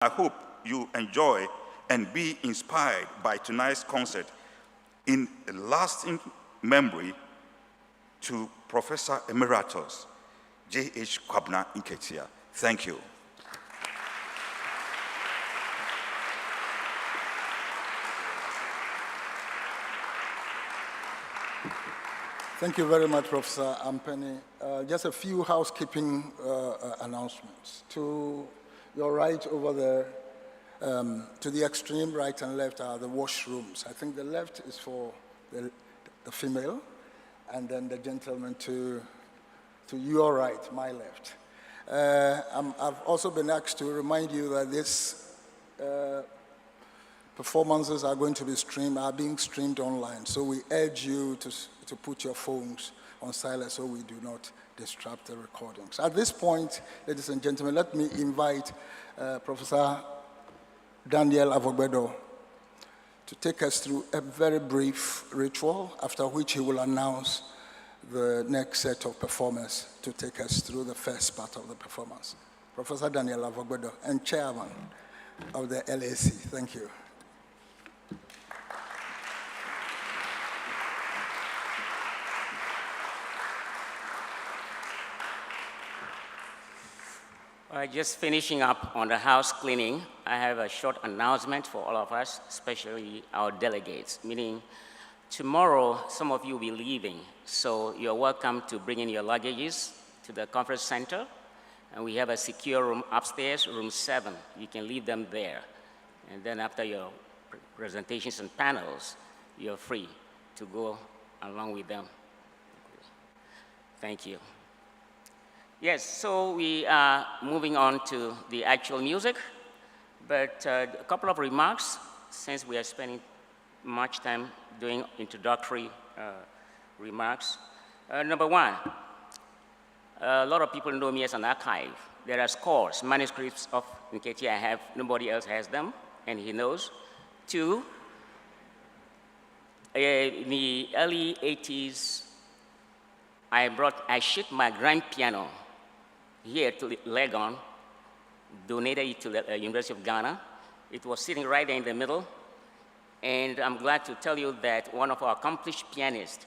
I hope you enjoy and be inspired by tonight's concert in lasting memory to Professor Emeritus J.H. Kwabena Nketia. Thank you. Thank you very much, Professor Ampeni. Just a few housekeeping announcements. To your right over there, to the extreme right and left are the washrooms. I think the left is for the female, and then the gentleman to your right, my left. I've also been asked to remind you that these performances are going to be being streamed online. So we urge you to put your phones on silent so we do not disrupt the recordings. At this point, ladies and gentlemen, let me invite Professor Daniel Avogbedo to take us through a very brief ritual, after which he will announce the next set of performers to take us through the first part of the performance. Professor Daniel Avogbedo, and Chairman of the LAC. Thank you. Just finishing up on the house cleaning, I have a short announcement for all of us, especially our delegates, meaning tomorrow some of you will be leaving, so you're welcome to bring in your luggages to the conference center, and we have a secure room upstairs, room 7. You can leave them there, and then after your presentations and panels, you're free to go along with them. Thank you. Yes, so we are moving on to the actual music, but a couple of remarks, since we are spending much time doing introductory remarks. Number one, a lot of people know me as an archive. There are scores, manuscripts of Nketia I have, nobody else has them, and he knows. Two, in the early 80s, I shipped my grand piano here to Legon, donated it to the University of Ghana. It was sitting right there in the middle, and I'm glad to tell you that one of our accomplished pianists,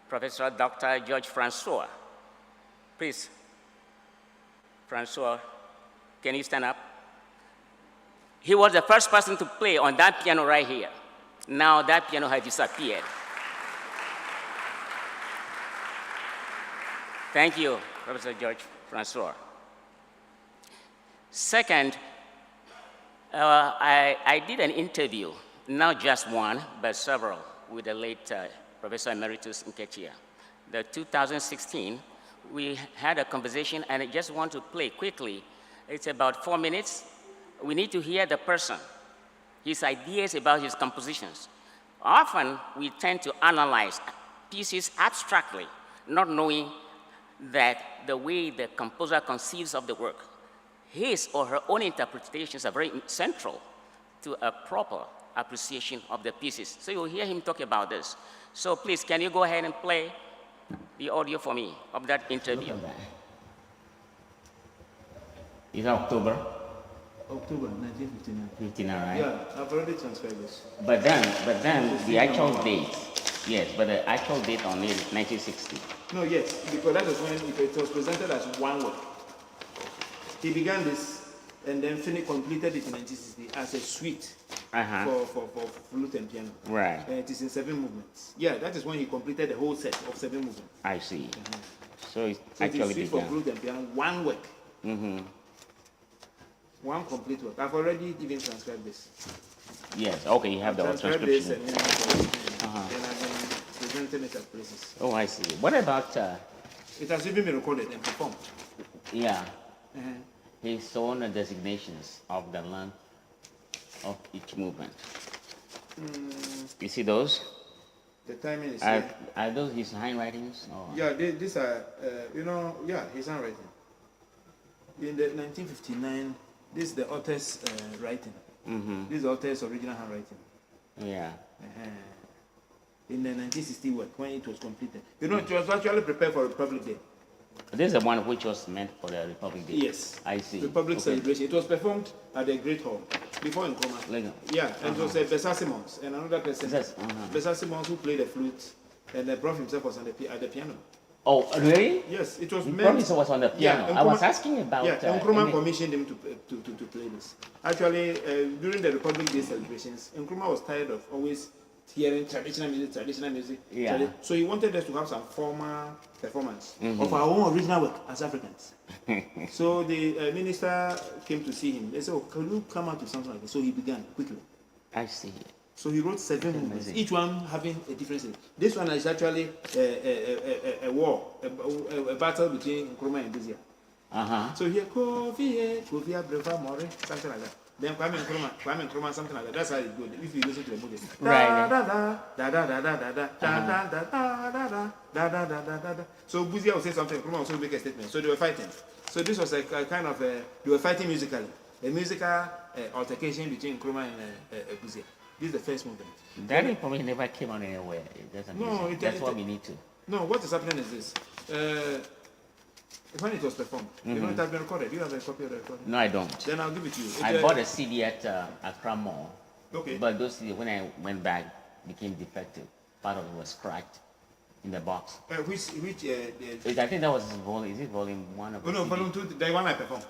Professor Dr. George Francois, please, Francois, can you stand up? He was the first person to play on that piano right here. Now that piano has disappeared. Thank you, Professor George Francois. Second, I did an interview, not just one, but several, with the late Professor Emeritus Nketia. The 2016, we had a conversation, and I just want to play quickly. It's about 4 minutes. We need to hear the person, his ideas about his compositions. Often, we tend to analyze pieces abstractly, not knowing that the way the composer conceives of the work, his or her own interpretations are very central to a proper appreciation of the pieces. So you'll hear him talk about this. So please, can you go ahead and play the audio for me of that interview? Is that October? October 1959. 59, right? Yeah, I've already transcribed this. But then the actual date, yes, but the actual date on it is 1960. No, yes, because that was when it was presented as one work. He began this and then completed it in 1960 as a suite for flute and piano. Right. And it is in 7 movements. Yeah, that is when he completed the whole set of 7 movements. I see. So it's So actually it is suite for flute and piano, one work. One complete work. I've already even transcribed this. Yes, okay, you have the transcribed this transcription. and then I've been presenting it at places. Oh, I see. What about, It has even been recorded and performed. yeah, his own designations of the length of each movement? You see those? The timing is Are those his handwritings? Or? Yeah, these are, his handwriting. In the 1959, this is the author's writing. This is the author's original handwriting. Yeah. In the 1960 work, when it was completed. You know, it was actually prepared for Republic Day. This is the one which was meant for the Republic Day. Yes. I see. Republic Okay. celebration. It was performed at the Great Hall before Nkrumah. Yeah, and it was Besa Simmons and another person. Besa Simmons who played the flute, and the Prof himself was on at the piano. Oh, really? Yes, it was The meant. Prof was on the piano. Yeah, I was asking about. Yeah, Nkrumah commissioned him to play this. Actually, during the Republic Day celebrations, Nkrumah was tired of always hearing traditional music. Yeah. So he wanted us to have some formal performance of our own original work as Africans. So the minister came to see him. They said, "Oh, can you come out with something like this?" So he began quickly. I see. So he wrote 7 movements, each one having a different story. This one is actually a war, a battle between Nkrumah and Busia. So here, Kofi Breva Mori, something like that. Then Kwame Nkrumah, something like that. That's how it goes. If you listen to the movie, Right. So Busia will say something, Nkrumah will also make a statement. So they were fighting. So this was a kind of they were fighting musically, a musical altercation between Nkrumah and Busia. This is the first movement. That information never came on anywhere. It doesn't. No, that's what we need to. No, what is happening is this. When it was performed, you know it has been recorded. Do you have a copy of the recording? No, I don't. Then I'll give it to you. I bought a CD at Accra Mall. Okay. But those CD, when I went back, became defective. Part of it was cracked in the box. Which I think that was volume. Is it volume 1 of the no, CD? volume 2, the one I performed.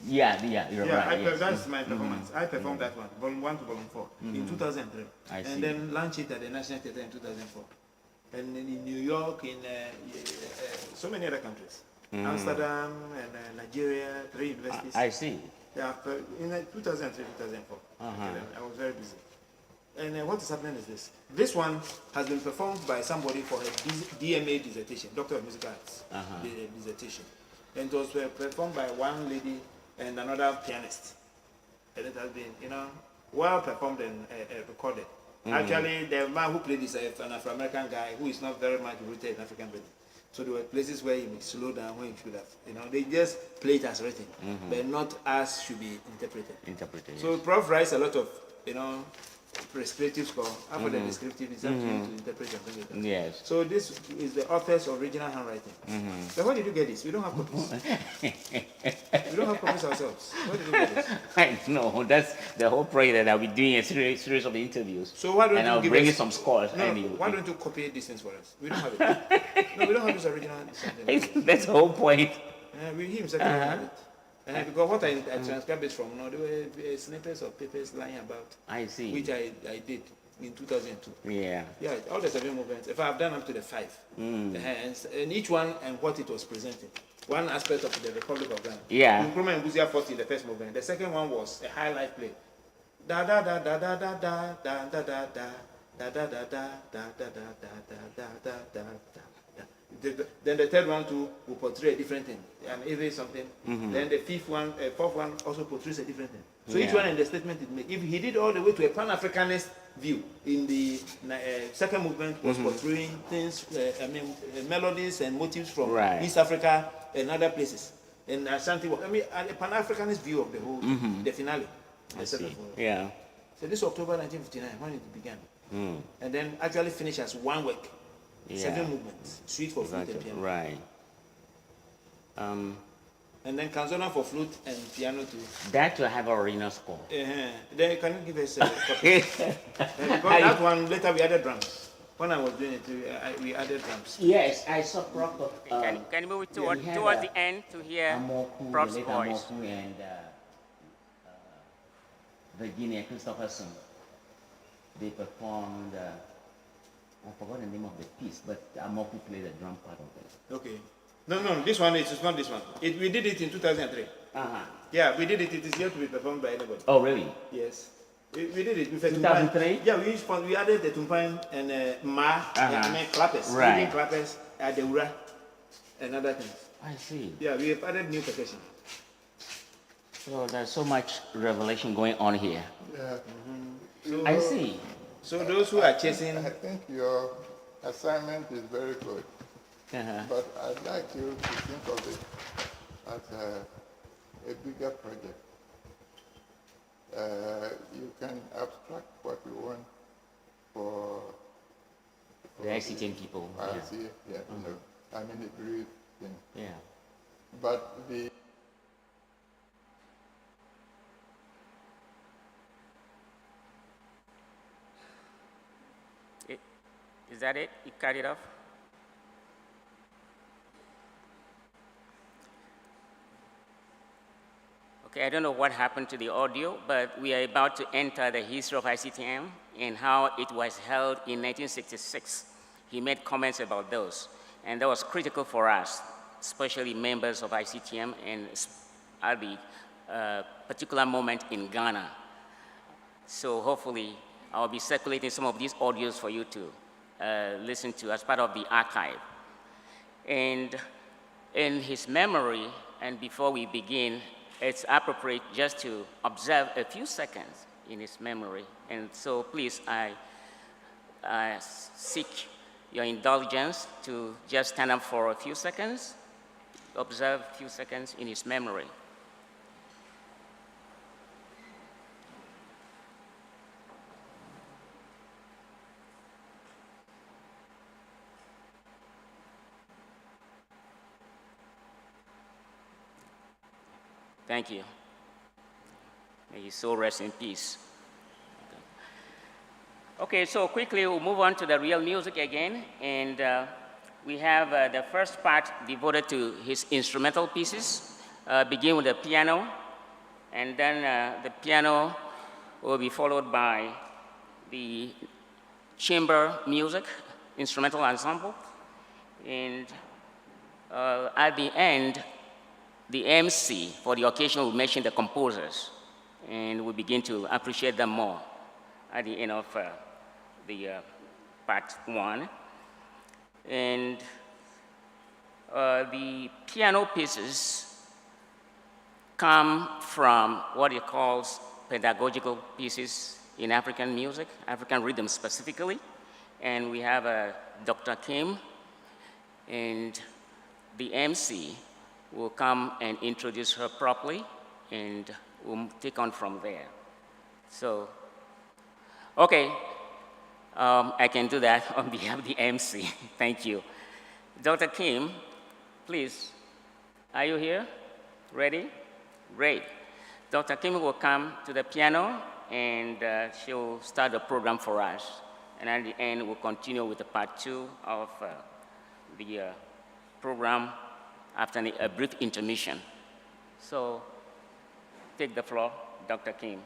Yeah, you're right. Yes. That's my performance. I performed that one, volume 1 to volume 4, in 2003. I see. And then launched it at the National Theatre in 2004. And in New York, in so many other countries. Amsterdam and Nigeria, 3 universities. I see. Yeah, in 2003, 2004. I was very busy. And what is happening is this. This one has been performed by somebody for a DMA dissertation, Doctor of Musical Arts dissertation. And it was performed by one lady and another pianist. And it has been, well performed and recorded. Actually, the man who played this is an Afro-American guy who is not very much rooted in African rhythm. So there were places where he would slow down when he should have. They just play it as written, but not as should be interpreted. So Prof writes a lot of, prescriptive score. After the descriptive, it's up to you to interpret something like that. Yes. So this is the author's original handwriting. So where did you get this? We don't have copies. We don't have copies ourselves. Where did you get this? I know. That's the whole project that I'll be doing a series of interviews. So why don't and you I'll give bring us you some scores. No, why don't you copy these things for us? We don't have it. No, we don't have this original. That's the whole point. We himself don't have it. Because what I transcribed it from, there were snippets of papers lying about. I see. Which I did in 2002. Yeah. Yeah, all the 7 movements. If I've done up to the 5. And each one and what it was presenting. One aspect of the Republic of Ghana. Yeah. Nkrumah and Busia fought in the first movement. The second one was a high life play. Da da da da da da da da da da da da da da da da da da da da. Then the third one too will portray a different thing, and even something. Then the fourth one also portrays a different thing. So each one in the statement it makes. If he did all the way to a Pan-Africanist view, in the second movement was portraying things, melodies and motives from East Africa and other places. And Ashanti, a Pan-Africanist view of the whole, the finale. I see. Yeah. So this October 1959, when it began, and then actually finished as one work. 7 movements, suite for flute and piano. Right. And then canzona for flute and piano too. That will have original score. Then can you give us a copy? Because that one, later we added drums. When I was doing it, we added drums. Yes, I saw Prof. Can you move it towards the end to hear Prof's voice? And Virginia Christopherson. They performed... I forgot the name of the piece, but Amoku played the drum part of it. Okay. No, this one is not this one. We did it in 2003. Yeah, we did it. It is yet to be performed by anybody. Oh, really? Yes. We did it with 2003? Yeah, we added the tumpan and clappers. Right. Clappers, the ura, and other things. I see. Yeah, we have added new percussion. So there's so much revelation going on here. Yeah. So, I see. So those who are chasing... I think your assignment is very good, but I'd like you to think of it as a bigger project. You can abstract what you want for the ICTM people. I see, yeah. I mean, if you thing. Yeah. But the Is that it? You cut it off? Okay, I don't know what happened to the audio, but we are about to enter the history of ICTM and how it was held in 1966. He made comments about those, and that was critical for us, especially members of ICTM and at the particular moment in Ghana. So hopefully, I'll be circulating some of these audios for you to listen to as part of the archive. And in his memory, and before we begin, it's appropriate just to observe a few seconds in his memory. And so please, I seek your indulgence to just stand up for a few seconds, observe a few seconds in his memory. Thank you. May his soul rest in peace. Okay, so quickly we'll move on to the real music again, and we have the first part devoted to his instrumental pieces, begin with the piano, and then the piano will be followed by the chamber music, instrumental ensemble, and at the end, the MC for the occasion will mention the composers, and we begin to appreciate them more at the end of the part one. And the piano pieces come from what he calls pedagogical pieces in African music, African rhythm specifically. And we have Dr. Kim, and the MC will come and introduce her properly, and we'll take on from there. So, okay, I can do that on behalf of the MC. Thank you. Dr. Kim, please, are you here? Ready? Great. Dr. Kim will come to the piano, and she'll start the program for us. And at the end, we'll continue with the part two of the program after a brief intermission. So, take the floor, Dr. Kim.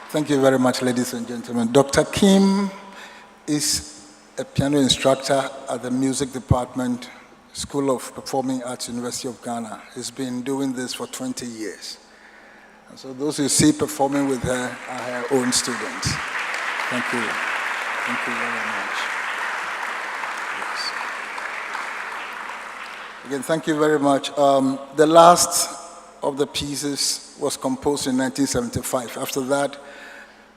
Thank you very much, ladies and gentlemen. Dr. Kim is a piano instructor at the music department, School of Performing Arts, University of Ghana. He's been doing this for 20 years. And so those you see performing with her are her own students. Thank you. Thank you very much. Yes. Again, thank you very much. The last of the pieces was composed in 1975. After that,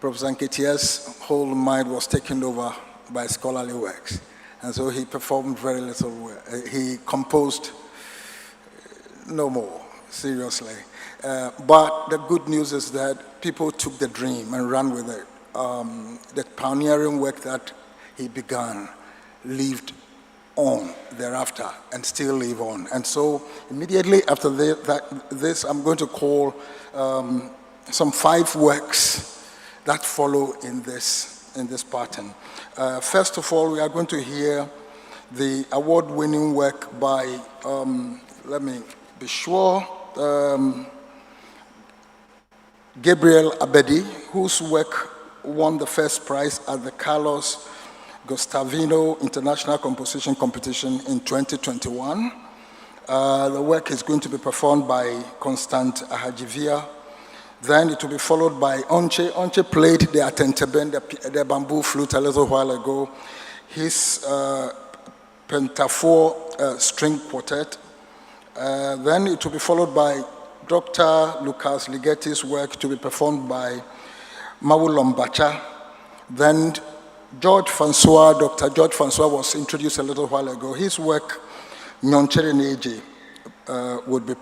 Professor Nketia's whole mind was taken over by scholarly works. And so he performed very little work. He composed no more, seriously. But the good news is that people took the dream and ran with it. The pioneering work that he began lived on thereafter and still live on. And so immediately after this, I'm going to call some 5 works that follow in this pattern. First of all, we are going to hear the award-winning work by, let me be sure, Gabriel Abedi, whose work won the first prize at the Carlos Gustavino International Composition Competition in 2021. The work is going to be performed by Constant Ahajivia. Then it will be followed by Onche. Onche played the atenteben, the bamboo flute a little while ago. His pentafour string quartet. Then it will be followed by Dr. Lucas Ligetti's work to be performed by Mawu Lombacha. Then Dr. George Francois was introduced a little while ago. His work, Nyonchere Neji, would be,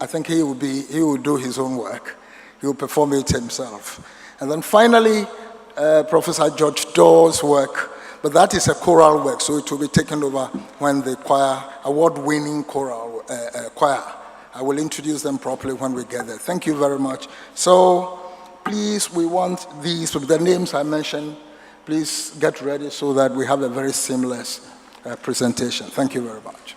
I think he will do his own work. He will perform it himself. And then finally, Professor George Dawes' work, but that is a choral work, so it will be taken over when the choir, award-winning choral choir, I will introduce them properly when we get there. Thank you very much. So please, we want these, with the names I mentioned, please get ready so that we have a very seamless presentation. Thank you very much.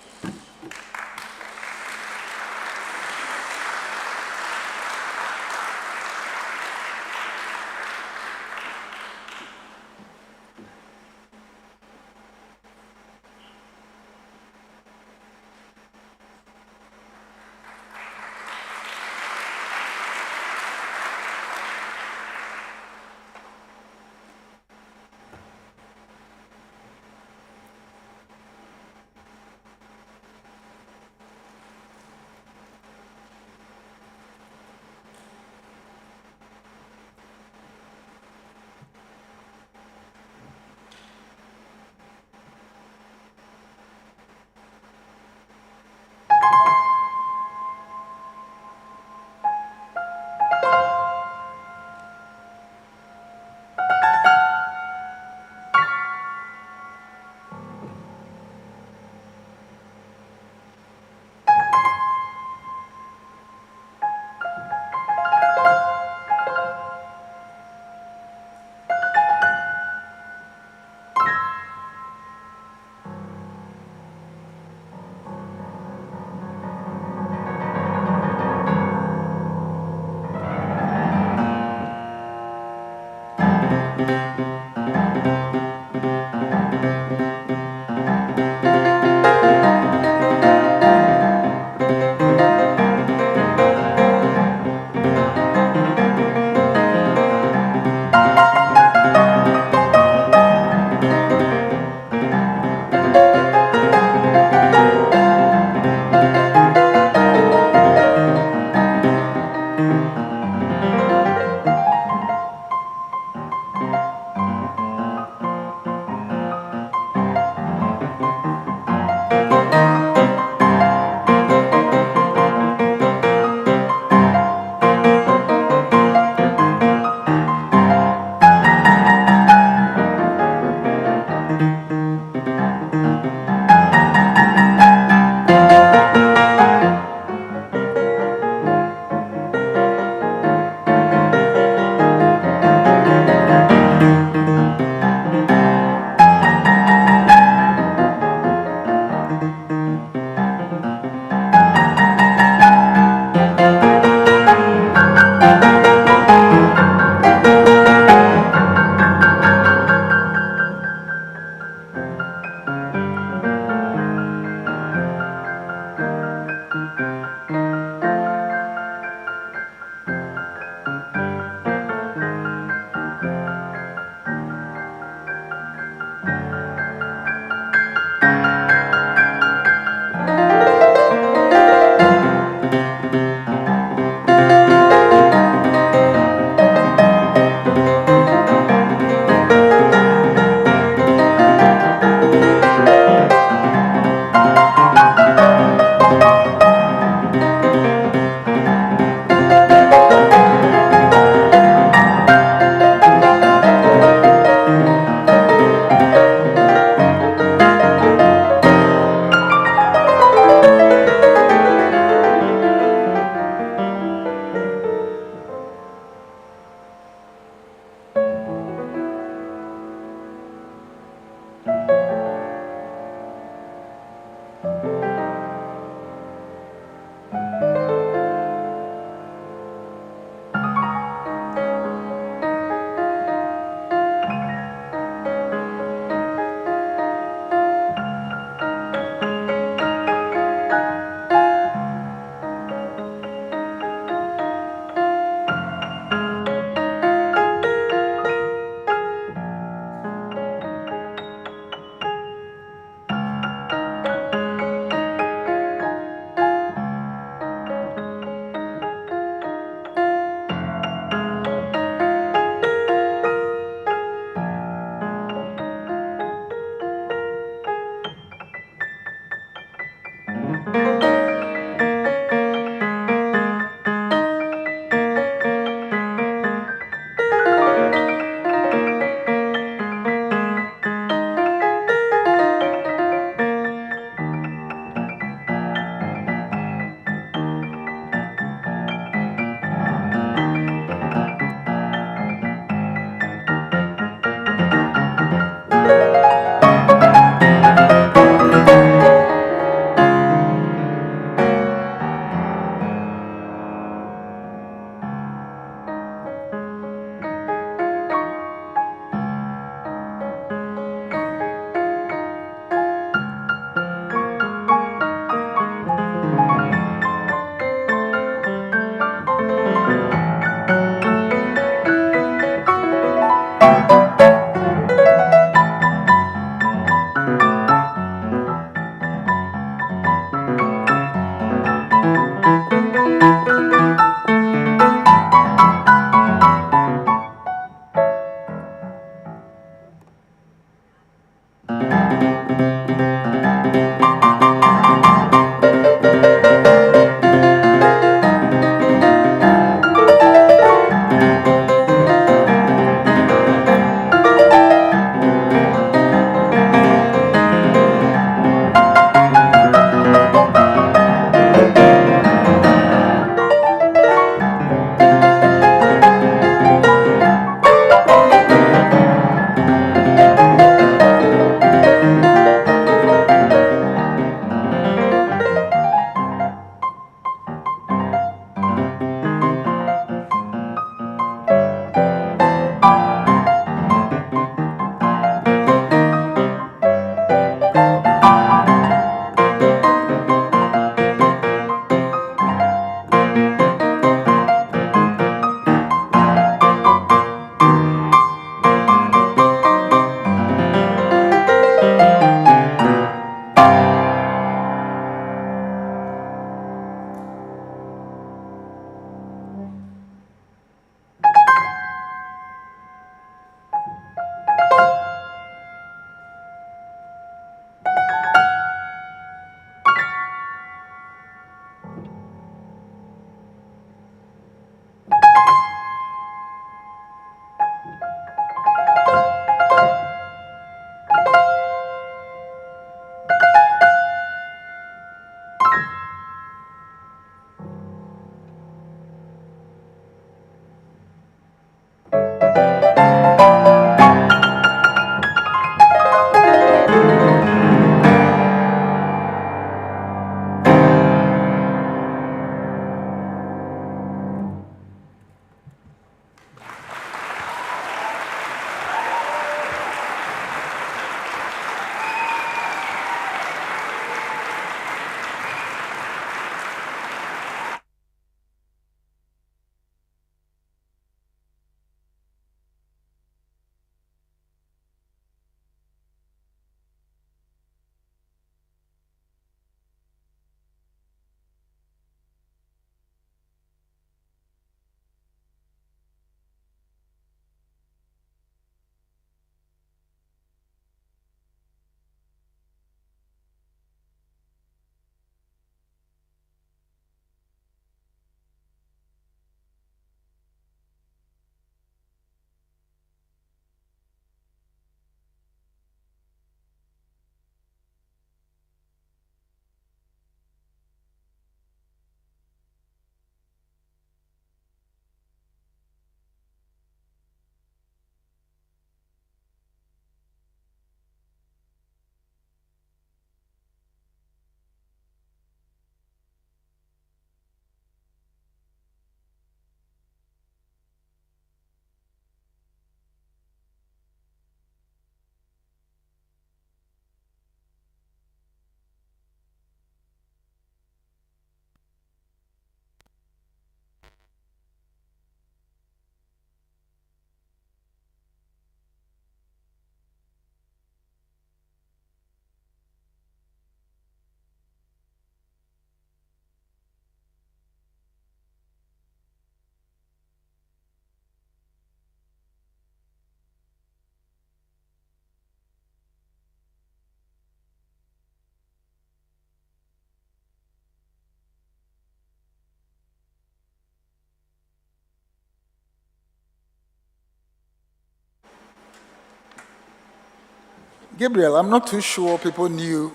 Gabriel, I'm not too sure people knew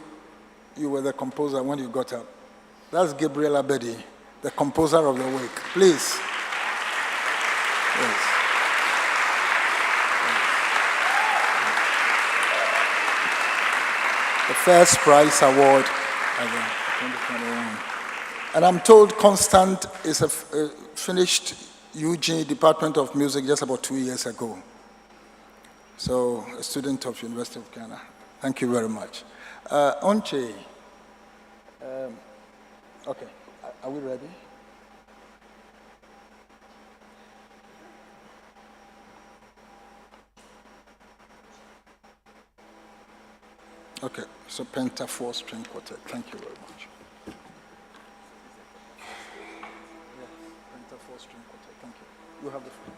you were the composer when you got up. That's Gabriel Abedi, the composer of the week. Please. Yes. The first prize award again, 2021. And I'm told Constant is finished Eugene Department of Music just about 2 years ago. So, a student of University of Ghana. Thank you very much. Onche, okay, are we ready? Okay, so Penta 4-string quartet. Thank you very much. Yeah, Penta 4-string quartet. Thank you. You have the floor.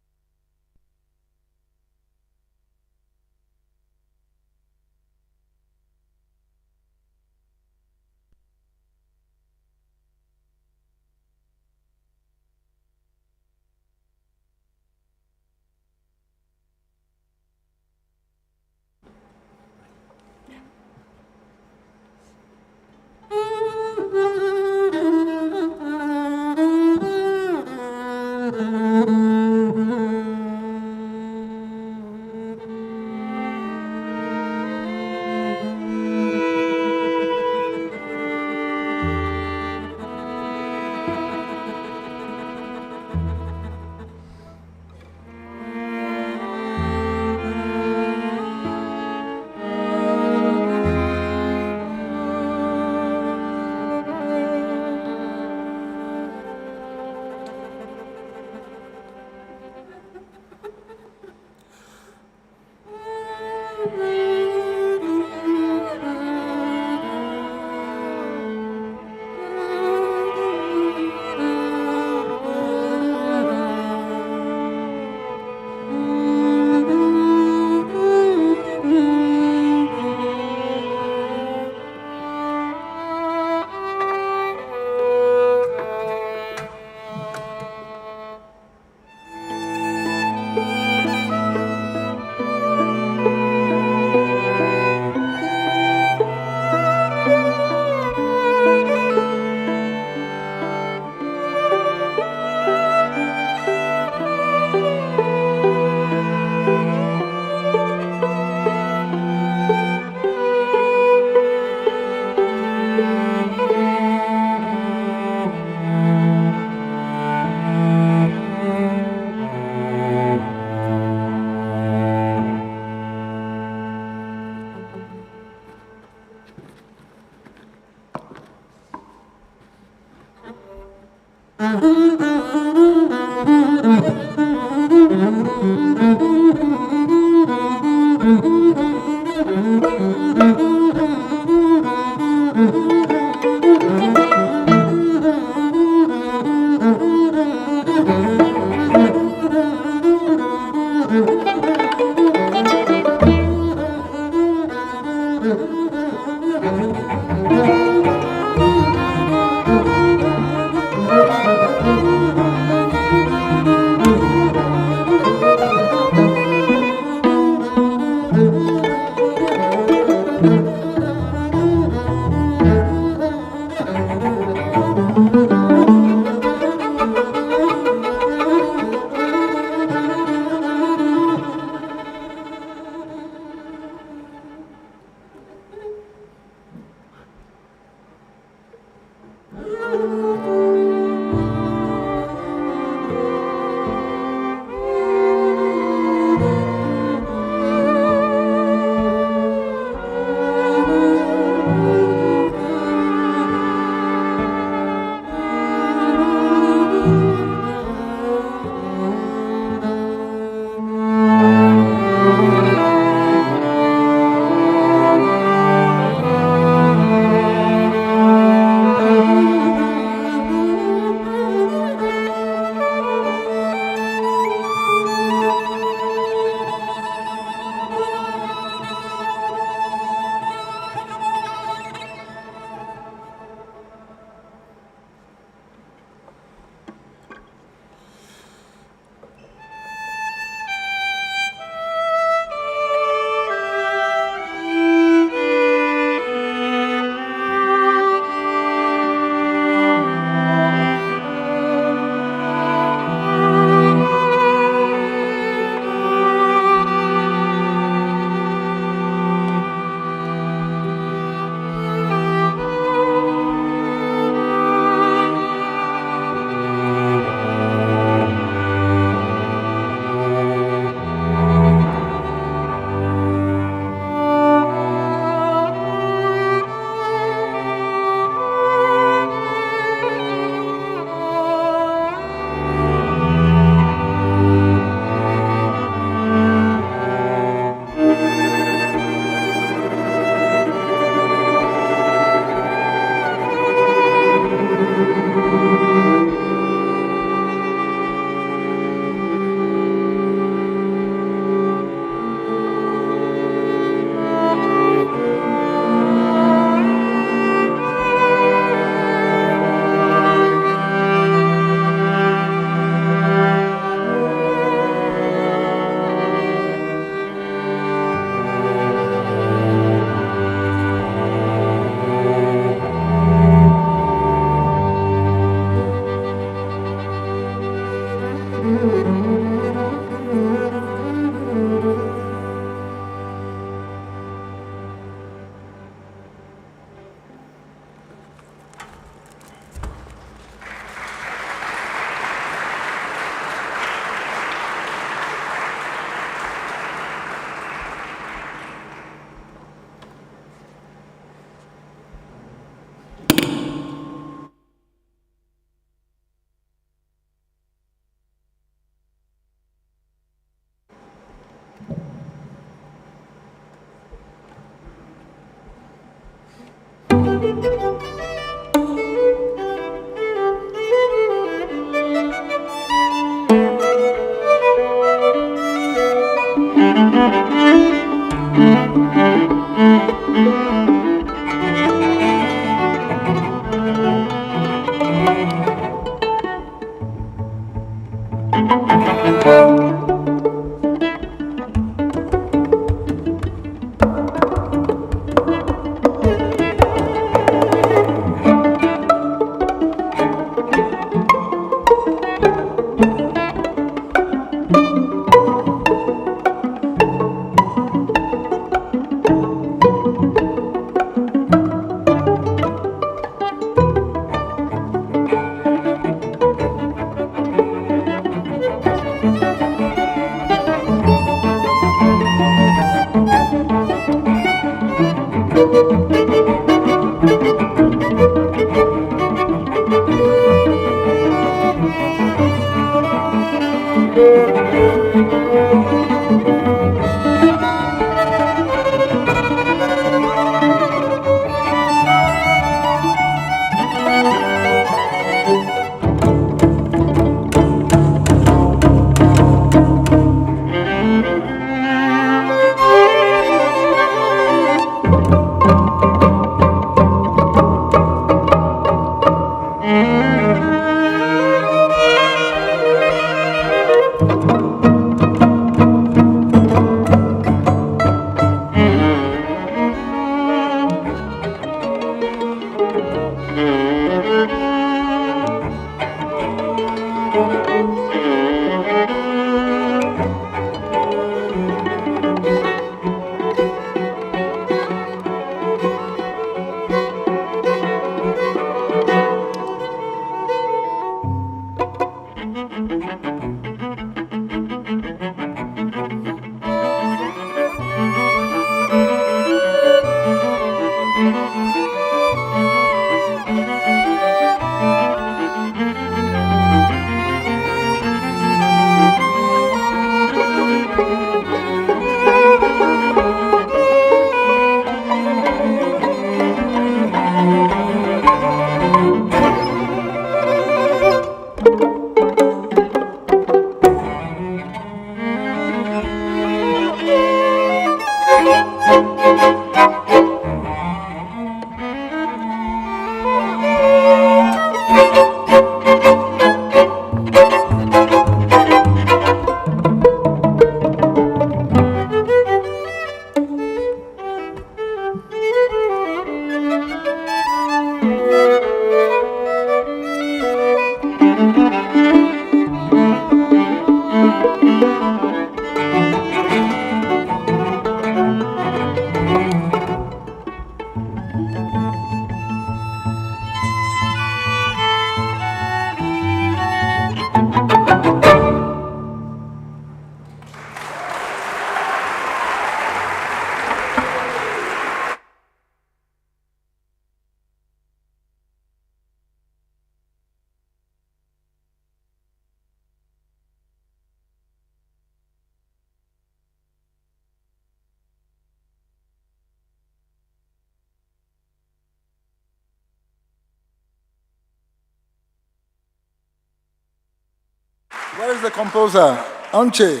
Where is the composer? Onche.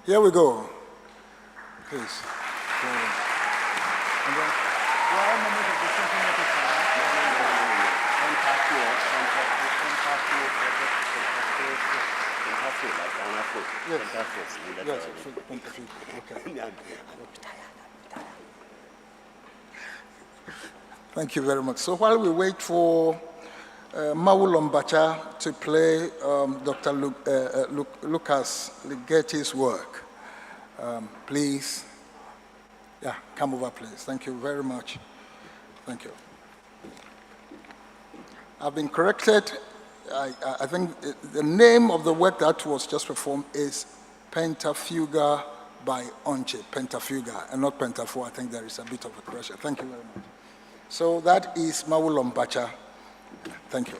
Here we go. Please. And then, one moment of the symphony Yes, okay. Thank you very much. So while we wait for Mawu Lombacha to play Dr. Lucas Ligeti's work, please. Yeah, come over, please. Thank you very much. Thank you. I've been corrected. I think the name of the work that was just performed is Pentafuga by Onche, Pentafuga, and not Pentafour. I think there is a bit of a correction. Thank you very much. So that is Mawu Lombacha. Thank you.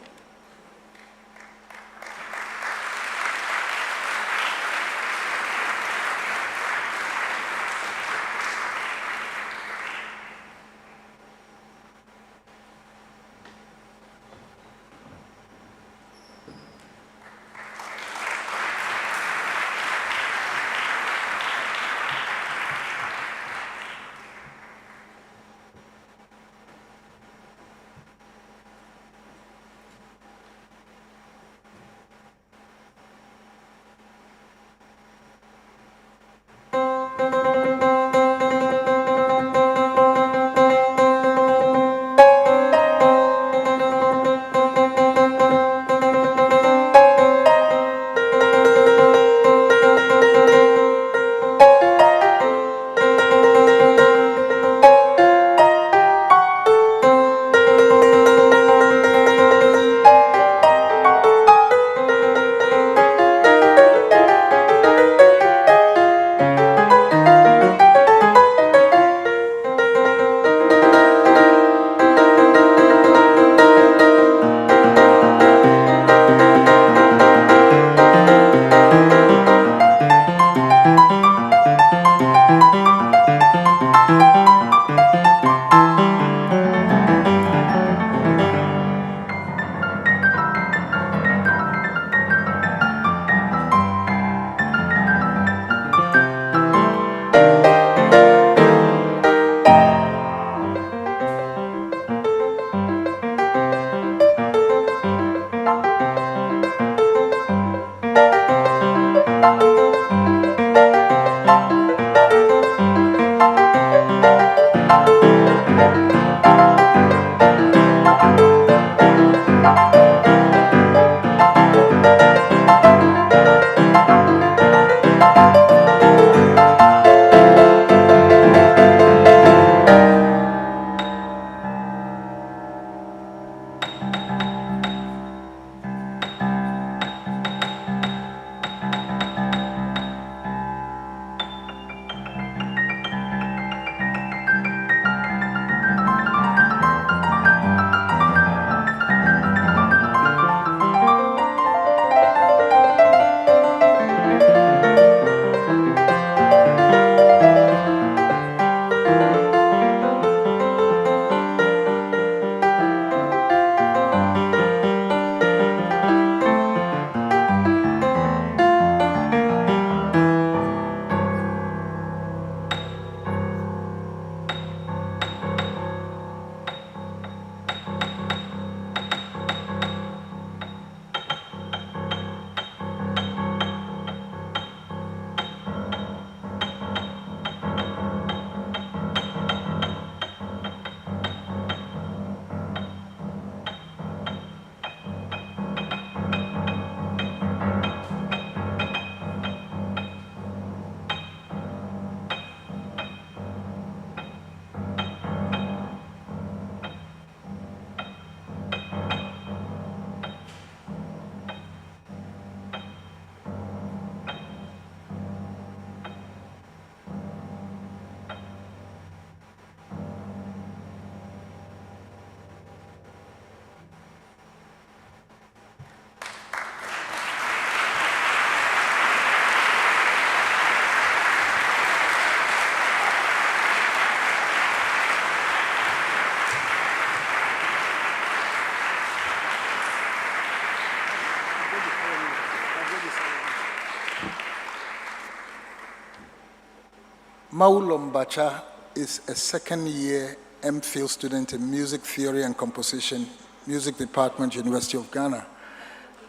Maulombacha is a second-year MPhil student in Music Theory and Composition, Music Department, University of Ghana.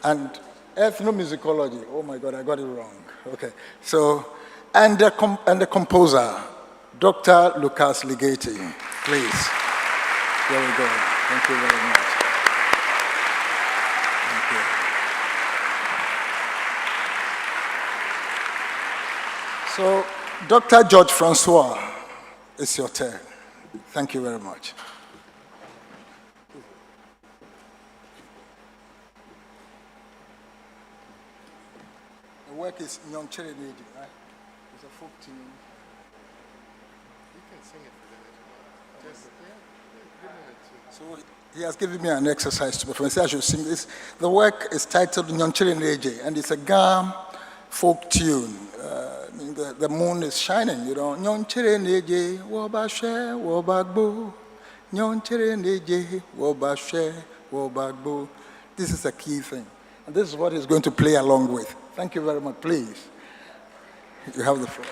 And ethnomusicology, oh my God, I got it wrong. Okay, so, and the composer, Dr. Lucas Ligeti, please. Here we go. Thank you very much. Thank you. So, Dr. George Francois, it's your turn. Thank you very much. The work is Nyonchere Neji, right? It's a folk tune. You can sing it for them as well. Just, give them a tune. So he has given me an exercise to perform. He said I should sing this. The work is titled Nyonchere Neji, and it's a Gam folk tune. The moon is shining, you know. Nyonchere Neji, wobashe, wobagbo. Nyonchere Neji, wobashe, wobagbo. This is a key thing. And this is what he's going to play along with. Thank you very much. Please, you have the floor.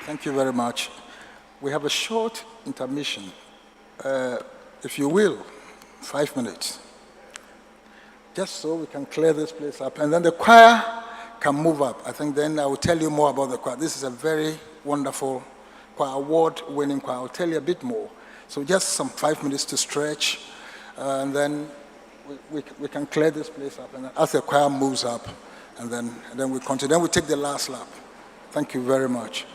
Thank you very much. We have a short intermission, if you will, 5 minutes, just so we can clear this place up, and then the choir can move up. I think then I will tell you more about the choir. This is a very wonderful choir, award-winning choir. I'll tell you a bit more. So just some 5 minutes to stretch, and then we can clear this place up, and as the choir moves up, and then we continue. Then we take the last lap. Thank you very much.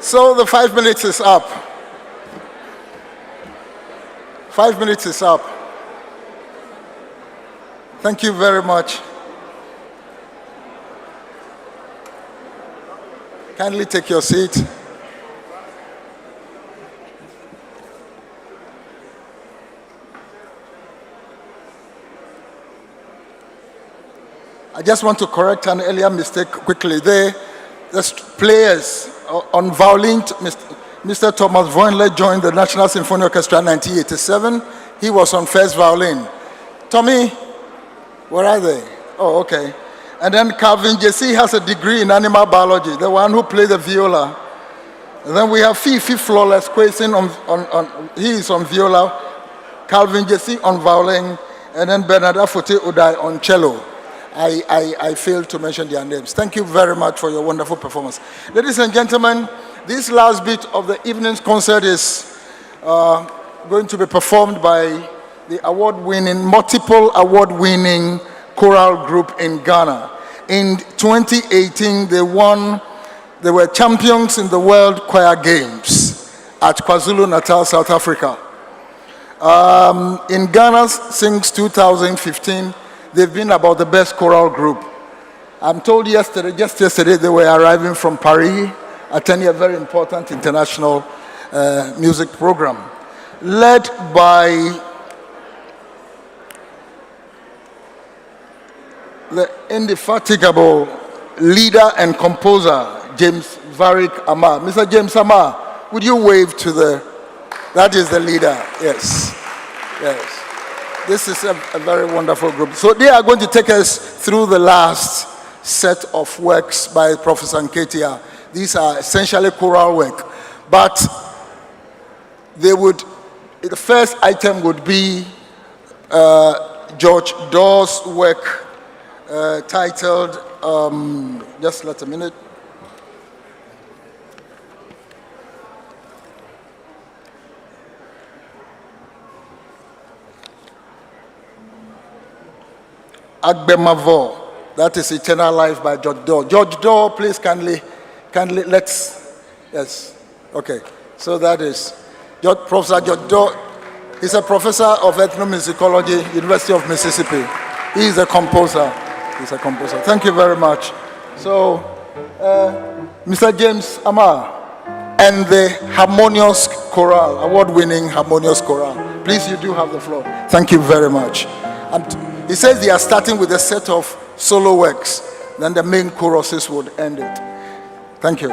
So the 5 minutes is up. 5 minutes is up. Thank you very much. Kindly take your seat. I just want to correct an earlier mistake quickly. The players on violin, Mr. Thomas Voinle joined the National Symphony Orchestra in 1987. He was on first violin. Tommy, where are they? Oh, okay. And then Calvin Jesse has a degree in animal biology, the one who played the viola. And then we have Fifi Flawless Quasin he is on viola, Calvin Jesse on violin, and then Bernard Afote Udai on cello. I failed to mention their names. Thank you very much for your wonderful performance. Ladies and gentlemen, this last bit of the evening's concert is going to be performed by the multiple award-winning choral group in Ghana. In 2018, they were champions in the World Choir Games at KwaZulu-Natal, South Africa. In Ghana, since 2015, they've been about the best choral group. I'm told just yesterday, they were arriving from Paris, attending a very important international music program, led by the indefatigable leader and composer, James Varick Amar. Mr. James Amar, would you wave to that is the leader, yes. This is a very wonderful group. So they are going to take us through the last set of works by Professor Nketia. These are essentially choral work. But the first item would be George Dawes' work titled, just let a minute. Agbemavo, that is Eternal Life by George Daw. George Daw, please kindly, yes, okay. So that is Professor George Daw. He's a professor of ethnomusicology, University of Mississippi. He is a composer. Thank you very much. So, Mr. James Amar and the Harmonious Chorale, award-winning Harmonious Chorale. Please, you do have the floor. Thank you very much. He says they are starting with a set of solo works, then the main choruses would end it. Thank you.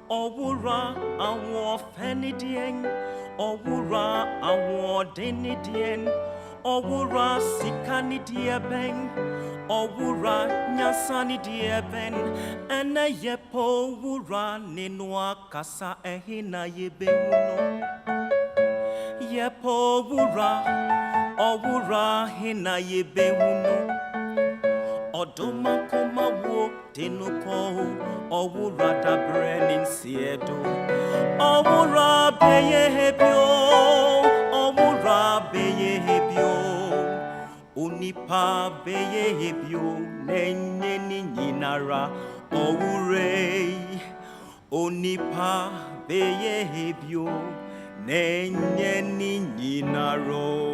Owura awo fenidien, owura awo denidien, owura sikani dieben, owura nyasani dieben, ene yepo wura ninwa kasa ehina yebehuno. Yepo wura, owura hina yebehuno. Odoma kuma wo tenuko owura da brenin siedo owura beye hebio beye bio nenye ni nyinara owure onipa beye bio nenye ni nyinaro.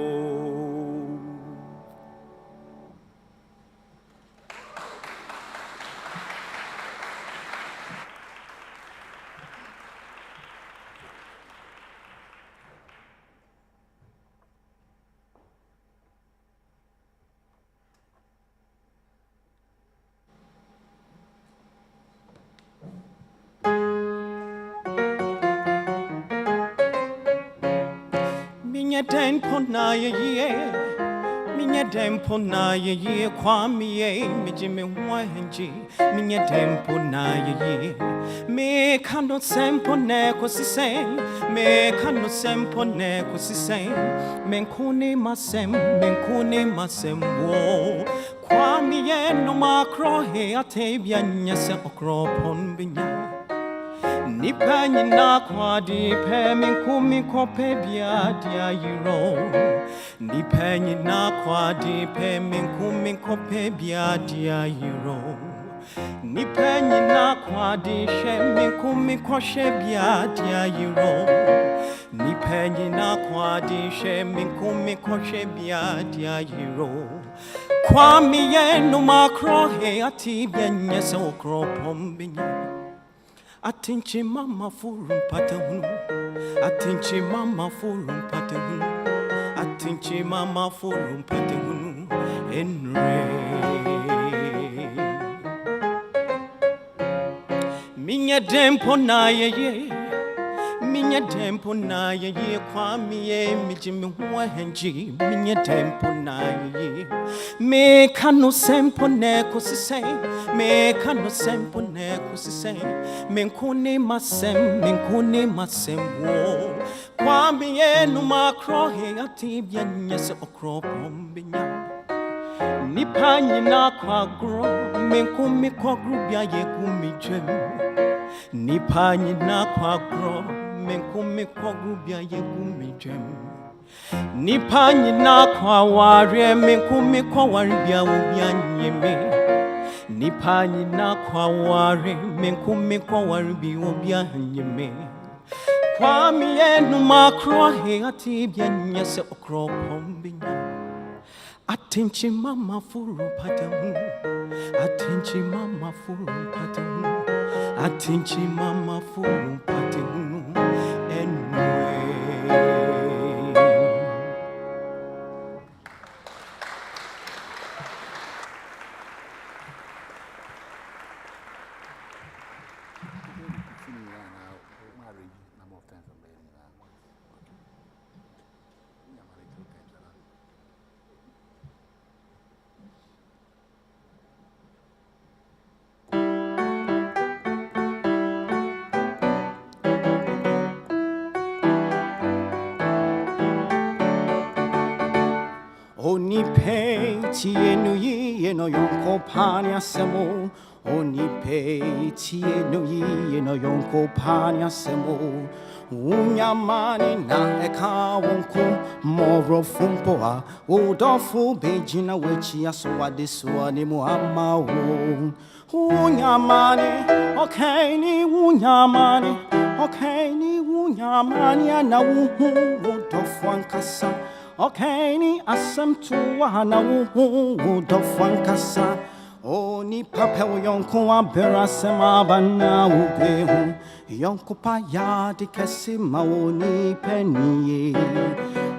Minha tempo na ye, minha tempo na ye, kwami ye, me jime wanji, minha tempo na ye, me kano sempo ne kosise, me kano sempo ne kosise, men kune masem wo, kwami ye no makro he atebia nyase okro pon binya. Nipa nyina kwadi pe minkumi kope biadia yiro. Nipa nyina kwadi pe minkumi kope biadia yiro. Nipa nyina kwadi she minkumi koshe biadia yiro. Nipa nyina kwadi she minkumi koshe biadia yiro. Kwami ye no makro he ati bianyese okro pombinya. Atinchi mama furum patahunu, atinchi mama furum patahunu, atinchi mama furum patahunu, enre. Minha tempo na ye, minha tempo na ye, kwami ye, mi jimi huwa henji, minha tempo na ye. Me kano sempo ne kosise, me kano sempo ne kosise, men kune masem wo. Kwami ye no makro he ati bianyese okro pombinya. Nipa nyina kwa gro, men kumi kwa grubia ye kumi jem. Nipa nyina kwa gro, men kumi kwa grubia ye kumi jem. Nipa nyina kwa ware minkumi kwa waribia ubia nyeme. Nipa nyina kwa ware minkumi kwa waribia ubia nyeme. Kwa mienu makro he ati bia nyese okro pombinya. Atinchi mama furu patahunu, atinchi mama furu patahunu, atinchi mama furu patahunu, enwe. Oni peti enu ye no yonko pania semo. Oni peti enu ye no yonko pania semo. Unyamani na eka wonko moro fumpoa. Udofu bejina wechi aswa desua ni muama wo. Unyamani, okay ni unyamani, okay ni unyamani ana uhu udofu ankasa. Okay, ni asem tuwa na wuhu dofankasa. O ni papel yonko abera sema bana ubehu. Yonko pa ya di kesi ma o ni peniye.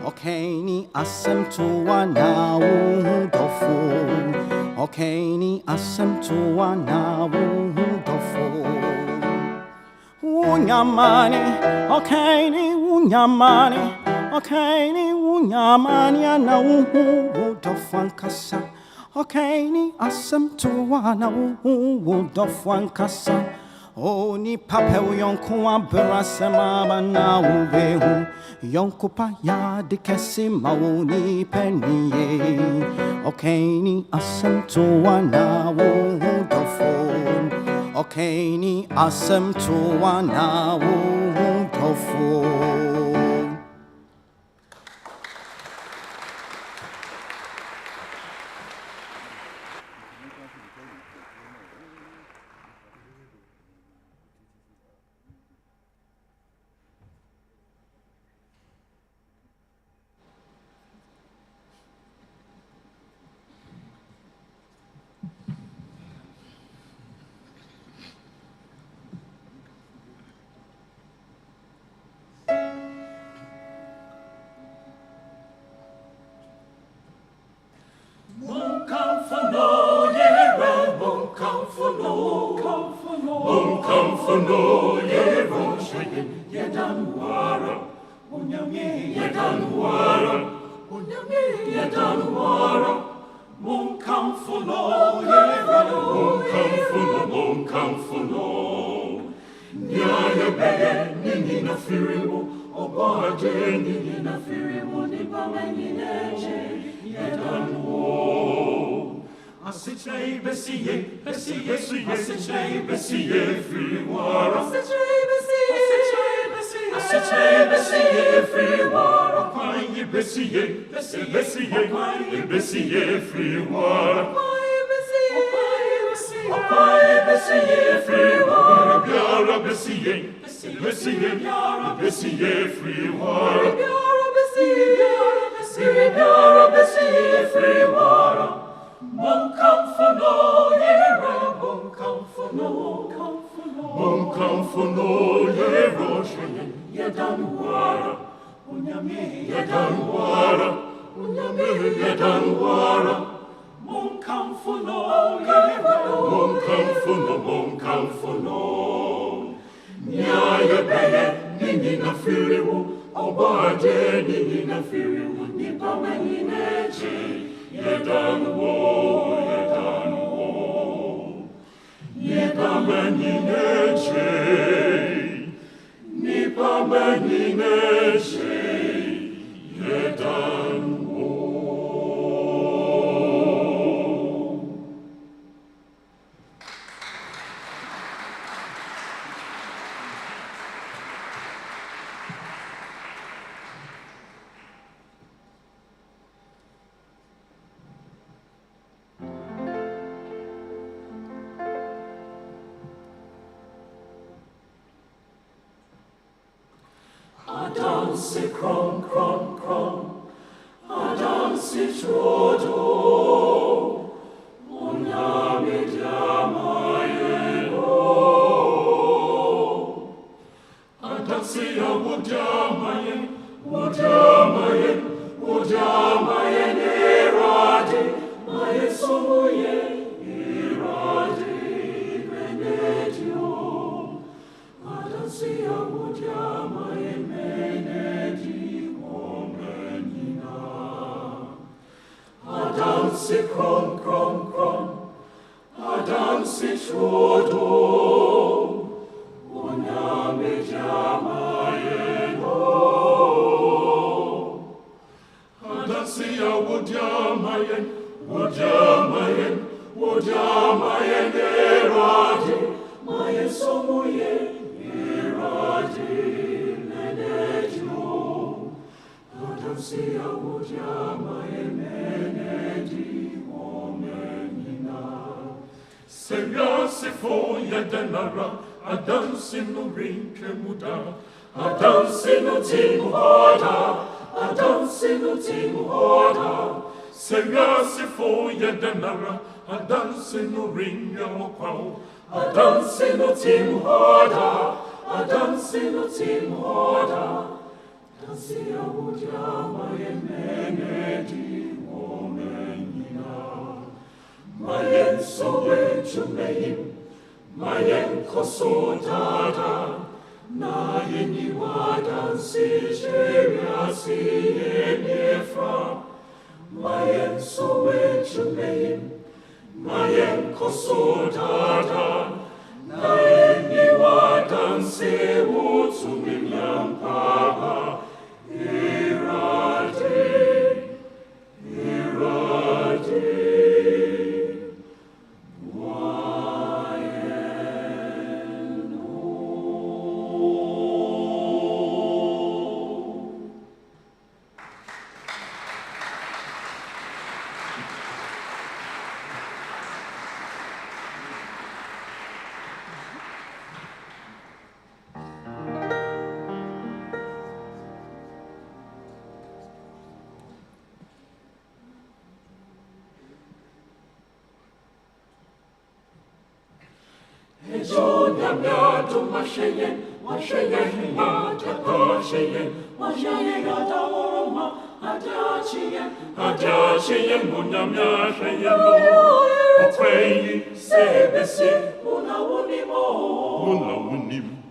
Okay, ni asem tuwa na wuhu dofu. Okay, ni asem tuwa na wuhu dofu. Unyamani, okay, ni unyamani. Okay, ni unyamani ana uhu dofankasa. Okay, ni asem tuwa na uhu dofankasa. O ni papel yonko abera sema bana ubehu. Yonko pa ya di kesi ma o ni peniye. Okay, ni asem tuwa na uhu dofu. Okay, ni asem tuwa na uhu dofu.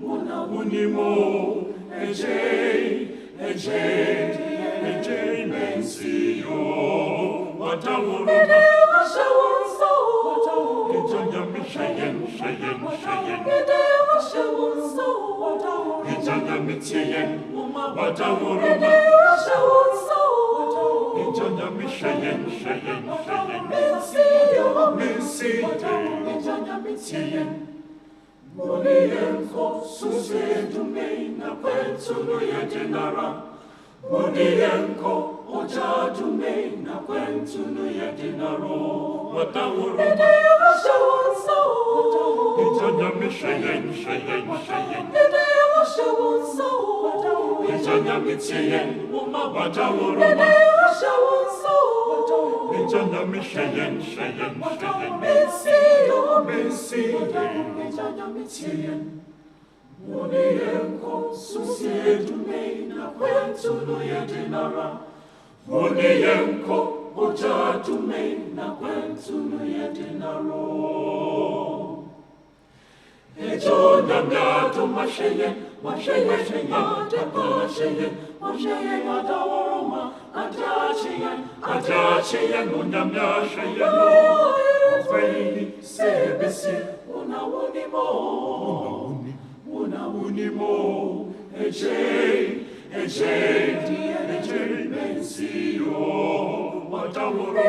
unimo, ejay, mensio, watawuruma, Ijanyami shayen, Ijanyami tiyen, watawuruma, Ijanyami shayen, Ijanyami tiyen, Munienko susedume na kwentulu yetinara. Munienko ojadume na kwentulu yetinaro. Watawuruma. Ijanyami shayen. Ijanyami tiyen, watawuruma. Ijanyami shayen. Ijanyami tiyen, Munienko susiedume na kwentulu yetinara. Munienko ojadume na kwentulu yetinaro. Ejo nyamyato masheyen, adaworoma, adacheyen, unyamyasheyen, ofeini, sebesi, unawunimo, ejay, mensio, wataworoma,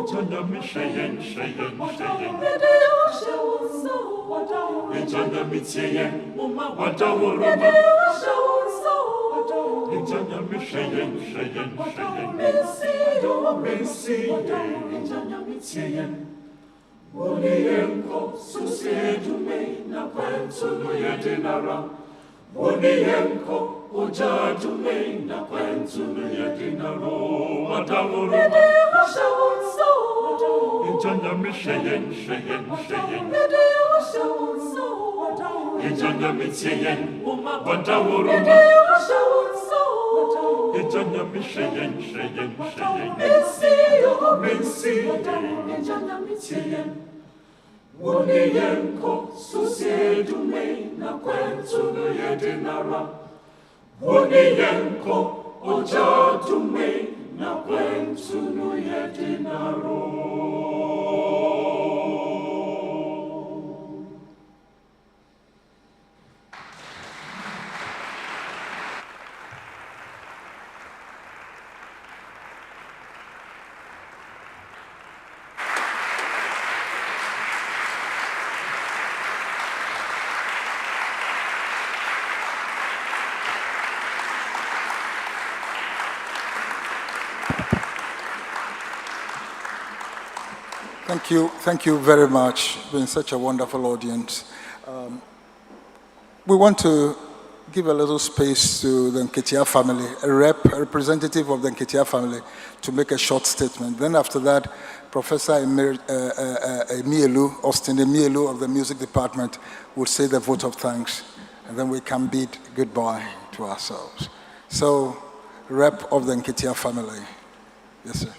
Ijanyami shayen, Ijanyami tiyen, watawuruma, Ijanyami shayen, Ijanyami tiyen, Munienko susiedume na kwentulu yetinara. Munienko ojadume na kwentulu yetinaro. Watawuruma, Ijanyami shayen, Ijanyami tiyen, watawuruma, Ijanyami shayen, Ijanyami tiyen, Munienko susiedume na kwentulu yetinara. Munienko ojadume na kwentulu yetinaro. Thank you very much. It's been such a wonderful audience. We want to give a little space to the Nketia family, a representative of the Nketia family, to make a short statement. Then after that, Professor Austin Emielu of the music department will say the vote of thanks, and then we can bid goodbye to ourselves. So, rep of the Nketia family. Yes, sir.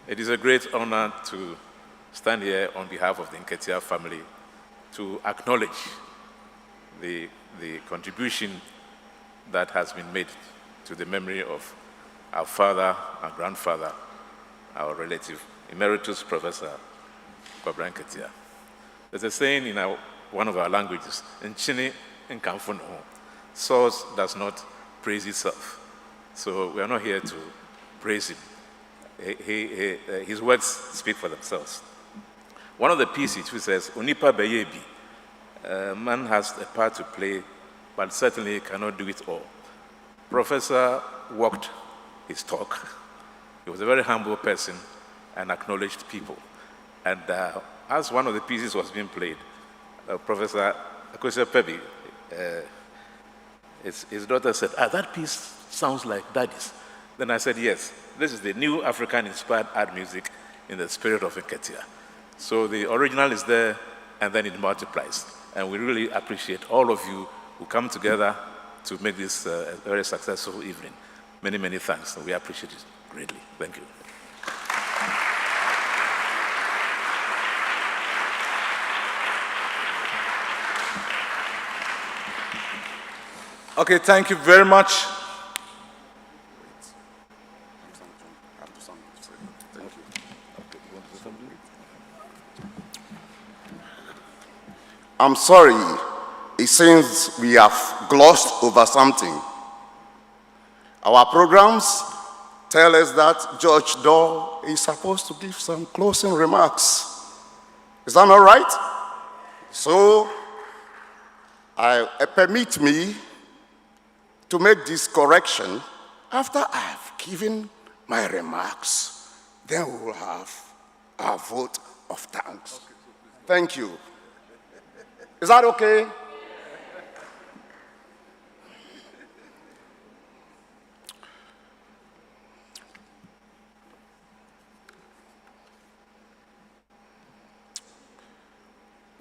It is a great honor to stand here on behalf of the Nketia family to acknowledge the contribution that has been made to the memory of our father, our grandfather, our relative, Emeritus Professor Nketia. There's a saying in one of our languages, "Nchini nkamfo no," source does not praise itself. So we are not here to praise him. His words speak for themselves. One of the pieces which says, "Onipa beyebi," man has a part to play, but certainly cannot do it all. Professor walked his talk. He was a very humble person and acknowledged people. And as one of the pieces was being played, Professor Akosia Pebi, his daughter said, "That piece sounds like Daddy's." Then I said, "Yes, this is the new African-inspired art music in the spirit of Nketia." So the original is there, and then it multiplies. And we really appreciate all of you who come together to make this a very successful evening. Many, many thanks. We appreciate it greatly. Thank you. Okay, thank you very much. I'm sorry, it seems we have glossed over something. Our programs tell us that Judge Doe is supposed to give some closing remarks. Is that all right? So, permit me to make this correction after I have given my remarks. Then we will have our vote of thanks. Thank you. Is that okay?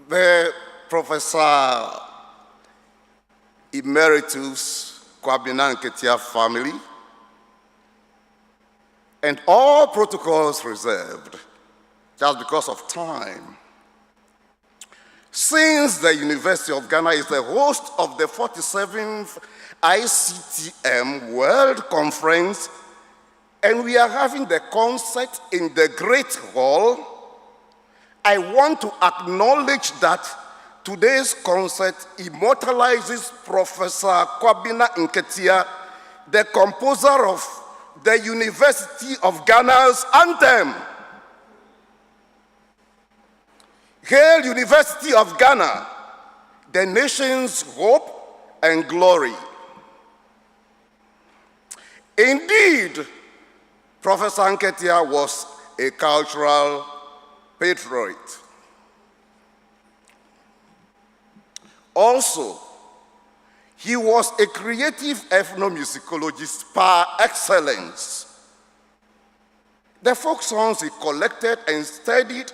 The Professor Emeritus Kwabena Nketia family, and all protocols reserved, just because of time. Since the University of Ghana is the host of the 47th ICTM World Conference, and we are having the concert in the Great Hall, I want to acknowledge that today's concert immortalizes Professor Kwabena Nketia, the composer of the University of Ghana's anthem. Hail, University of Ghana, the nation's hope and glory. Indeed, Professor Nketia was a cultural patriot. Also, he was a creative ethnomusicologist par excellence. The folk songs he collected and studied,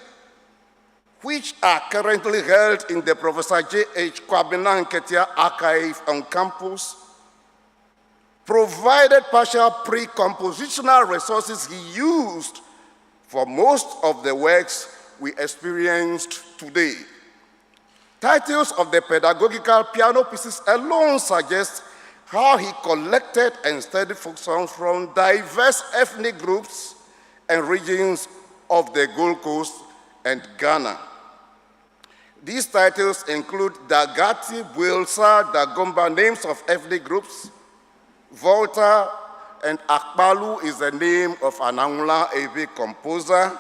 which are currently held in the Professor J.H. Kwabena Nketia Archive on campus, provided partial pre-compositional resources he used for most of the works we experienced today. Titles of the pedagogical piano pieces alone suggest how he collected and studied folk songs from diverse ethnic groups and regions of the Gold Coast and Ghana. These titles include Dagati, Builsa, Dagomba, names of ethnic groups, Volta, and Akbalu is the name of an Angola Ebe composer.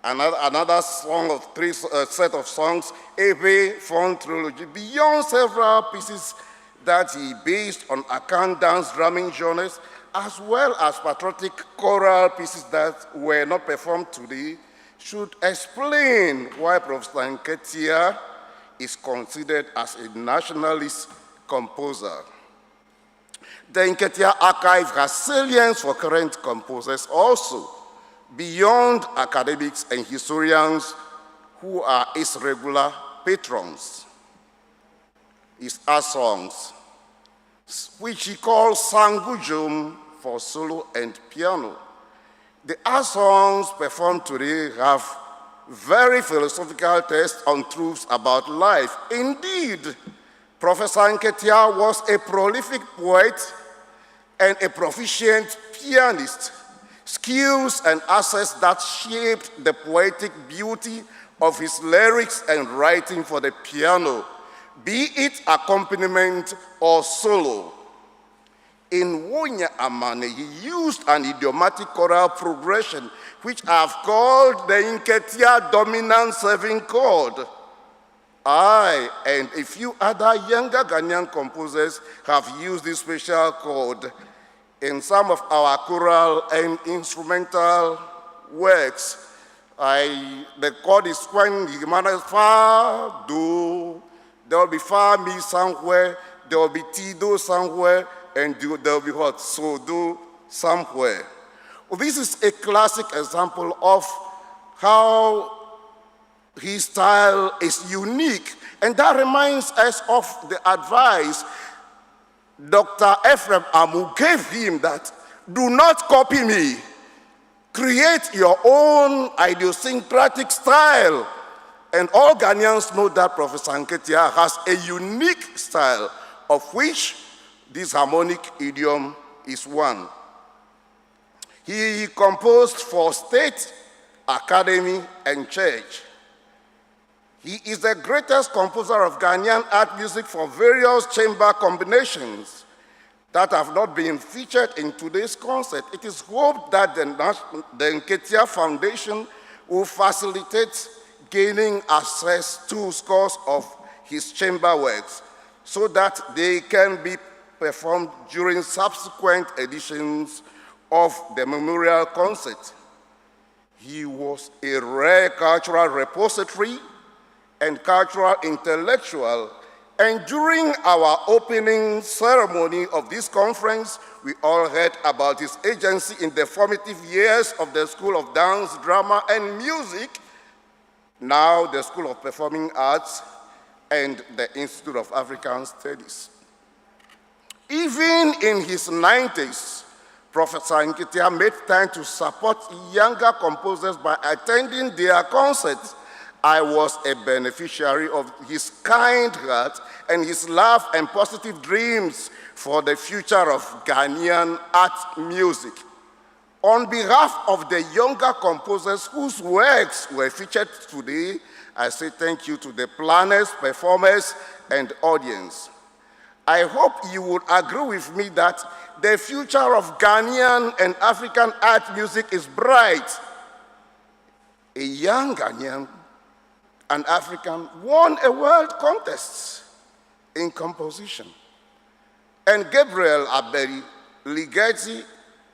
Another song of set of songs, Ebe Fon Trilogy, beyond several pieces that he based on Akan dance drumming genres, as well as patriotic choral pieces that were not performed today, should explain why Professor Nketia is considered as a nationalist composer. The Nketia Archive has salience for current composers also, beyond academics and historians who are its regular patrons. His art songs, which he calls Sangujum for solo and piano. The art songs performed today have very philosophical text on truths about life. Indeed, Professor Nketia was a prolific poet and a proficient pianist, skills and assets that shaped the poetic beauty of his lyrics and writing for the piano, be it accompaniment or solo. In Wonya Amane, he used an idiomatic choral progression, which I've called the Nketia dominant 7 chord. I and a few other younger Ghanaian composers have used this special chord in some of our choral and instrumental works. The chord is when you manage fa, do, there will be fa, mi somewhere, there will be ti, do somewhere, and there will be what? So, do somewhere. Well, this is a classic example of how His style is unique, and that reminds us of the advice Dr. Ephraim Amu gave him that do not copy me. Create your own idiosyncratic style. And all Ghanaians know that Professor Nketia has a unique style, of which this harmonic idiom is one. He composed for state, academy, and church. He is the greatest composer of Ghanaian art music for various chamber combinations that have not been featured in today's concert. It is hoped that the Nketia Foundation will facilitate gaining access to scores of his chamber works so that they can be performed during subsequent editions of the memorial concert. He was a rare cultural repository and cultural intellectual, and during our opening ceremony of this conference, we all heard about his agency in the formative years of the School of Dance, Drama, and Music, now the School of Performing Arts, and the Institute of African Studies. Even in his 90s, Professor Nketia made time to support younger composers by attending their concerts. I was a beneficiary of his kind heart and his love and positive dreams for the future of Ghanaian art music. On behalf of the younger composers whose works were featured today, I say thank you to the planners, performers, and audience. I hope you would agree with me that the future of Ghanaian and African art music is bright. A young Ghanaian, an African, won a world contest in composition. And Gabriel Aberi, Ligeti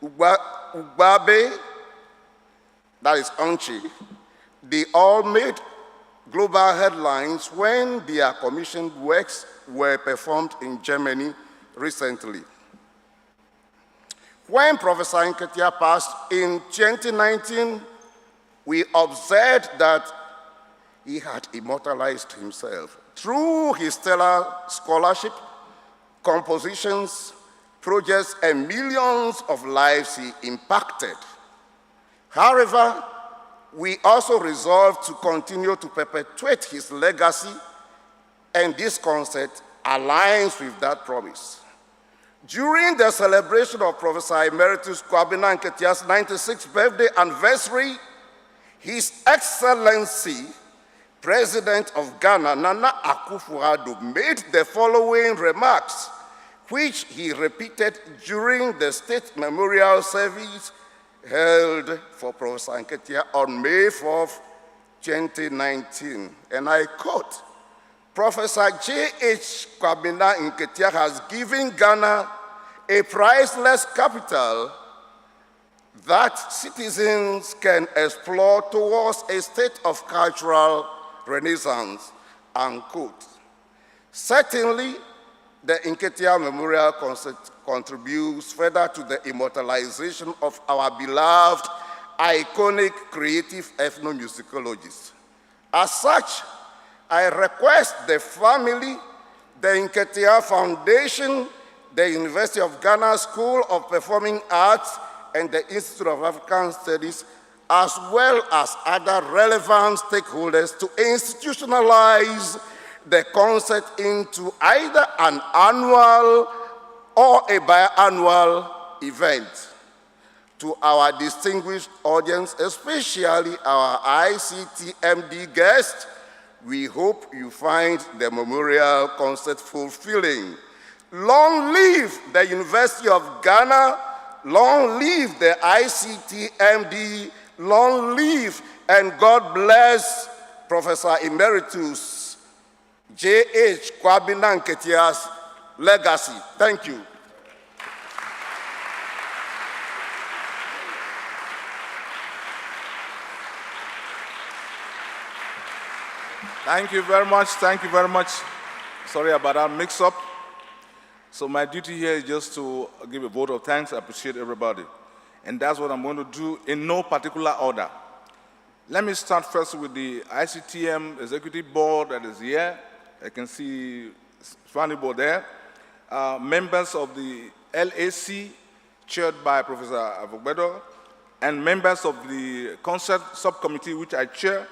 Ugbabe, that is Onchi, they all made global headlines when their commissioned works were performed in Germany recently. When Professor Nketia passed in 2019, we observed that he had immortalized himself through his stellar scholarship, compositions, projects, and millions of lives he impacted. However, we also resolved to continue to perpetuate his legacy, and this concert aligns with that promise. During the celebration of Professor Emeritus Kwabena Nketia's 96th birthday anniversary, His Excellency, President of Ghana, Nana Akufo-Addo, made the following remarks, which he repeated during the state memorial service held for Professor Nketia on May 4, 2019. And I quote, Professor J.H. Kwabena Nketia has given Ghana a priceless capital that citizens can explore towards a state of cultural renaissance, unquote. Certainly, the Nketia Memorial Concert contributes further to the immortalization of our beloved, iconic, creative ethnomusicologists. As such, I request the family, the Nketia Foundation, the University of Ghana School of Performing Arts, and the Institute of African Studies, as well as other relevant stakeholders, to institutionalize the concert into either an annual or a biannual event. To our distinguished audience, especially our ICTMD guests, we hope you find the memorial concert fulfilling. Long live the University of Ghana, long live the ICTMD, long live and God bless Professor Emeritus J.H. Kwabena Nketia's legacy. Thank you. Thank you very much. Thank you very much. Sorry about that mix-up. So my duty here is just to give a vote of thanks. I appreciate everybody. And that's what I'm going to do in no particular order. Let me start first with the ICTM Executive Board that is here. I can see Fanny Board there. Members of the LAC, chaired by Professor Avogbedo, and members of the concert subcommittee, which I chair.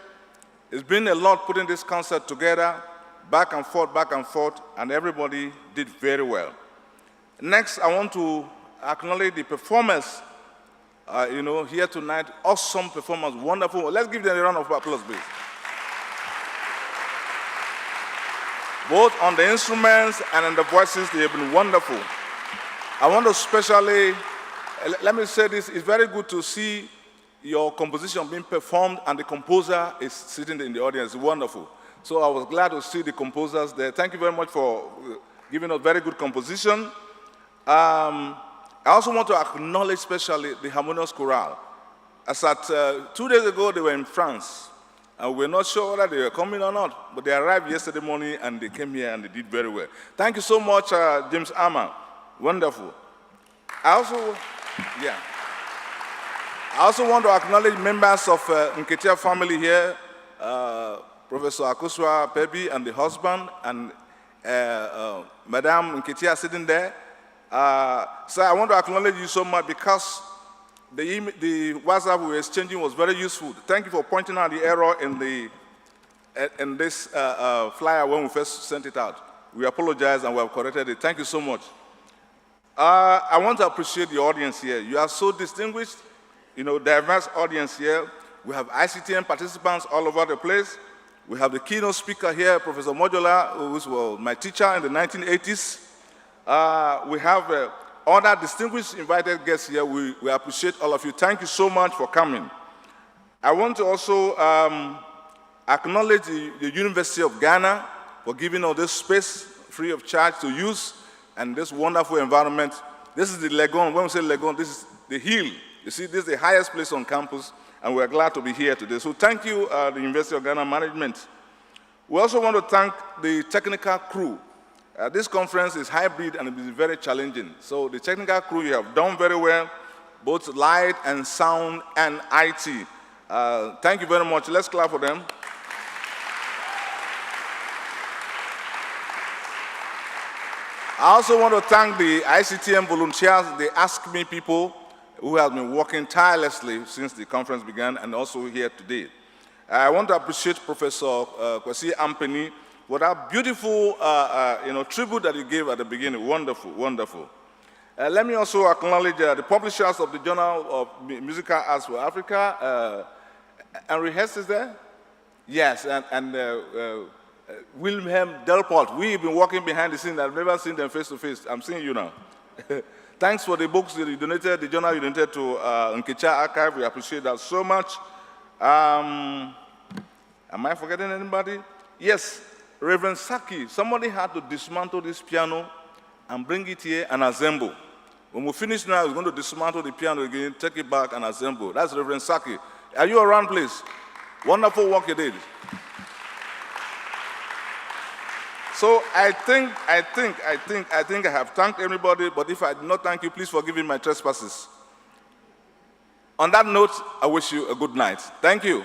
It's been a lot putting this concert together, back and forth, and everybody did very well. Next, I want to acknowledge the performers, here tonight. Awesome performance, wonderful. Let's give them a round of applause, please. Both on the instruments and on the voices, they have been wonderful. I want to especially, let me say this, it's very good to see your composition being performed and the composer is sitting in the audience. It's wonderful. So I was glad to see the composers there. Thank you very much for giving us very good composition. I also want to acknowledge especially the Harmonious Chorale. As at 2 days ago, they were in France. And we're not sure whether they were coming or not, but they arrived yesterday morning and they came here and they did very well. Thank you so much, James Armour. Wonderful. I also want to acknowledge members of Nketia family here, Professor Akuswa Pebi and the husband, and Madame Nketia sitting there. So I want to acknowledge you so much because the WhatsApp we were exchanging was very useful. Thank you for pointing out the error in this flyer when we first sent it out. We apologize and we have corrected it. Thank you so much. I want to appreciate the audience here. You are so distinguished, diverse audience here. We have ICTM participants all over the place. We have the keynote speaker here, Professor Mojola, who was my teacher in the 1980s. We have other distinguished invited guests here. We appreciate all of you. Thank you so much for coming. I want to also acknowledge the University of Ghana for giving us this space free of charge to use and this wonderful environment. This is the Legon. When we say Legon, this is the hill. You see, this is the highest place on campus, and we're glad to be here today. So thank you, the University of Ghana management. We also want to thank the technical crew. This conference is hybrid and it is very challenging. So the technical crew, you have done very well, both light and sound and IT. Thank you very much. Let's clap for them. I also want to thank the ICTM volunteers, the Ask Me people, who have been working tirelessly since the conference began and also here today. I want to appreciate Professor Kwesi Ampeni for that beautiful tribute that you gave at the beginning. Wonderful, wonderful. Let me also acknowledge the publishers of the Journal of Musical Arts for Africa. Henry Hess is there? Yes, and Wilhelm Delport. We've been working behind the scenes. I've never seen them face to face. I'm seeing you now. Thanks for the books that you donated, the journal you donated to Nketia Archive. We appreciate that so much. Am I forgetting anybody? Yes, Reverend Saki. Somebody had to dismantle this piano and bring it here and assemble. When we finish now, he's going to dismantle the piano again, take it back and assemble. That's Reverend Saki. Are you around, please? Wonderful work you did. So I think I have thanked everybody, but if I did not thank you, please forgive me my trespasses. On that note, I wish you a good night. Thank you.